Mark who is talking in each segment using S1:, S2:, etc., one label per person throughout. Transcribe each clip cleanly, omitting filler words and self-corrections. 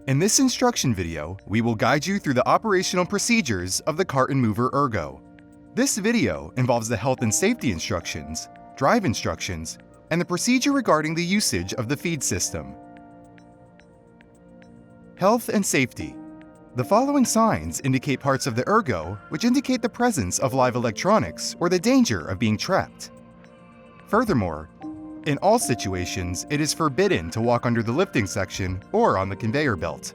S1: In this instruction video, we will guide you through the operational procedures of the CartonMover ERGO. This video involves the health and safety instructions, drive instructions, and the procedure regarding the usage of the feed system. Health and safety. The following signs indicate parts of the ERGO which indicate the presence of live electronics or the danger of being trapped. Furthermore, in all situations, it is forbidden to walk under the lifting section or on the conveyor belt.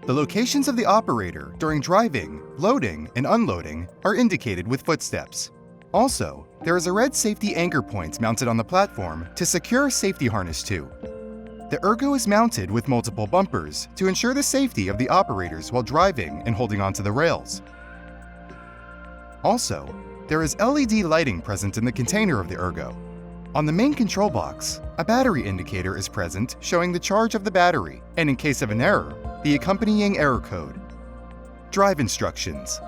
S1: The locations of the operator during driving, loading, and unloading are indicated with footsteps. Also, there is a red safety anchor point mounted on the platform to secure a safety harness to. The ERGO is mounted with multiple bumpers to ensure the safety of the operators while driving and holding onto the rails. Also, there is LED lighting present in the container of the ERGO. On the main control box, a battery indicator is present showing the charge of the battery, and in case of an error, the accompanying error code. Drive instructions.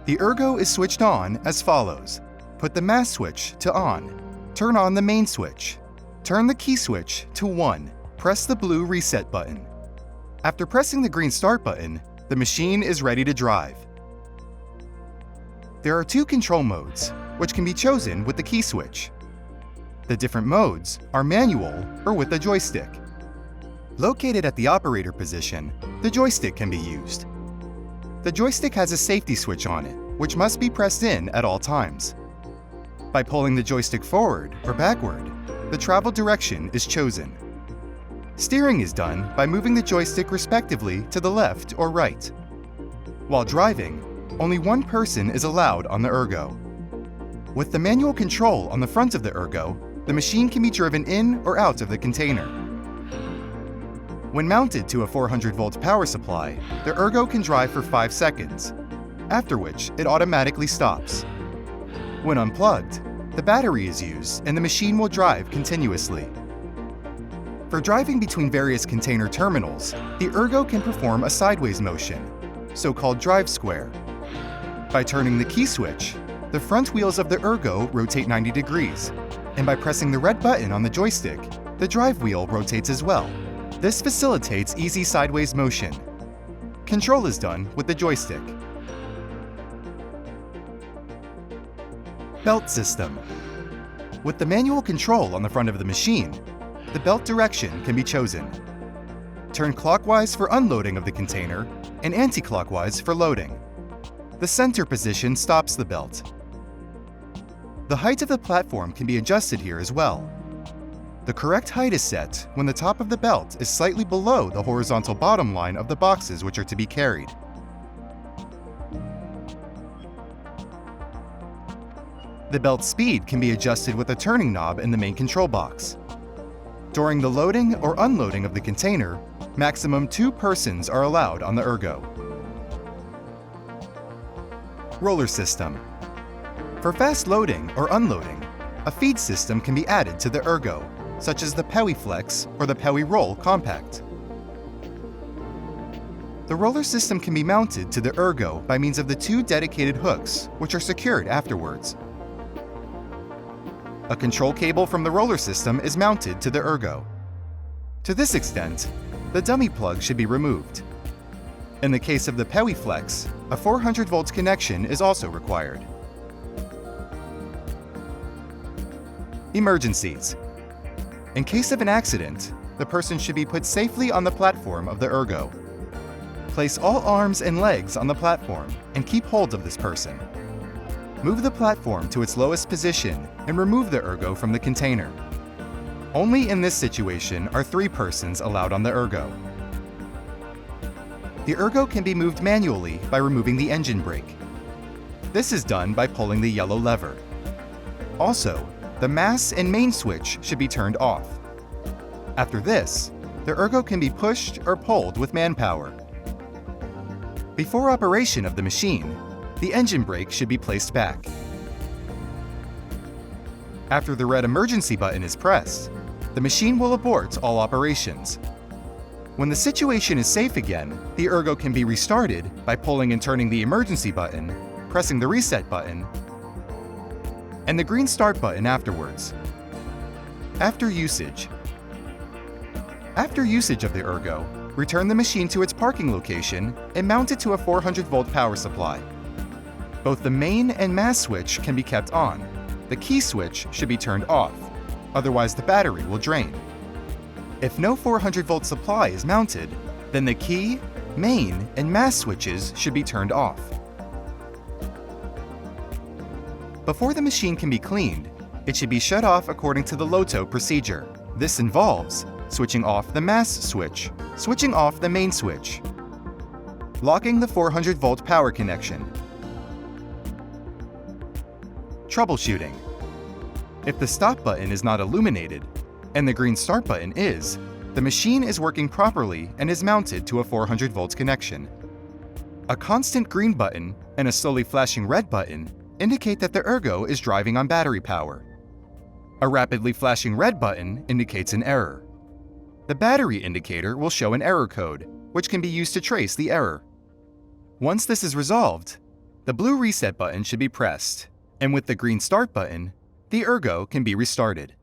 S1: The ERGO is switched on as follows. Put the mass switch to on. Turn on the main switch. Turn the key switch to 1. Press the blue reset button. After pressing the green start button, the machine is ready to drive. There are 2 control modes, which can be chosen with the key switch. The different modes are manual or with a joystick. Located at the operator position, the joystick can be used. The joystick has a safety switch on it, which must be pressed in at all times. By pulling the joystick forward or backward, the travel direction is chosen. Steering is done by moving the joystick respectively to the left or right. While driving, only one person is allowed on the ERGO. With the manual control on the front of the ERGO, the machine can be driven in or out of the container. When mounted to a 400-volt power supply, the ERGO can drive for 5 seconds, after which it automatically stops. When unplugged, the battery is used and the machine will drive continuously. For driving between various container terminals, the ERGO can perform a sideways motion, so-called drive square. By turning the key switch, the front wheels of the ERGO rotate 90 degrees, and by pressing the red button on the joystick, the drive wheel rotates as well. This facilitates easy sideways motion. Control is done with the joystick. Belt system. With the manual control on the front of the machine, the belt direction can be chosen. Turn clockwise for unloading of the container and anti-clockwise for loading. The center position stops the belt. The height of the platform can be adjusted here as well. The correct height is set when the top of the belt is slightly below the horizontal bottom line of the boxes which are to be carried. The belt speed can be adjusted with a turning knob in the main control box. During the loading or unloading of the container, maximum 2 persons are allowed on the ERGO. Roller system. For fast loading or unloading, a feed system can be added to the ERGO, such as the PowiFlex or the PowiRoll Compact. The roller system can be mounted to the ERGO by means of the 2 dedicated hooks, which are secured afterwards. A control cable from the roller system is mounted to the ERGO. To this extent, the dummy plug should be removed. In the case of the PowiFlex, a 400-volt connection is also required. Emergencies. In case of an accident, the person should be put safely on the platform of the ERGO. Place all arms and legs on the platform and keep hold of this person. Move the platform to its lowest position and remove the ERGO from the container. Only in this situation are 3 persons allowed on the ERGO. The ERGO can be moved manually by removing the engine brake. This is done by pulling the yellow lever. Also, the mass and main switch should be turned off. After this, the ERGO can be pushed or pulled with manpower. Before operation of the machine, the engine brake should be placed back. After the red emergency button is pressed, the machine will abort all operations. When the situation is safe again, the ERGO can be restarted by pulling and turning the emergency button, pressing the reset button, and the green start button afterwards. After usage. After usage of the ERGO, Return the machine to its parking location and mount it to a 400-volt power supply. Both the main and mass switch can be kept on. The key switch should be turned off, otherwise the battery will drain. If no 400-volt supply is mounted, then the key, main, and mass switches should be turned off. Before the machine can be cleaned, it should be shut off according to the LOTO procedure. This involves switching off the mass switch, switching off the main switch, locking the 400-volt power connection. Troubleshooting. If the stop button is not illuminated, and the green start button is, the machine is working properly and is mounted to a 400-volt connection. A constant green button and a slowly flashing red button indicate that the ergo is driving on battery power. A rapidly flashing red button indicates an error. The battery indicator will show an error code, which can be used to trace the error. Once this is resolved, the blue reset button should be pressed, and with the green start button, the ergo can be restarted.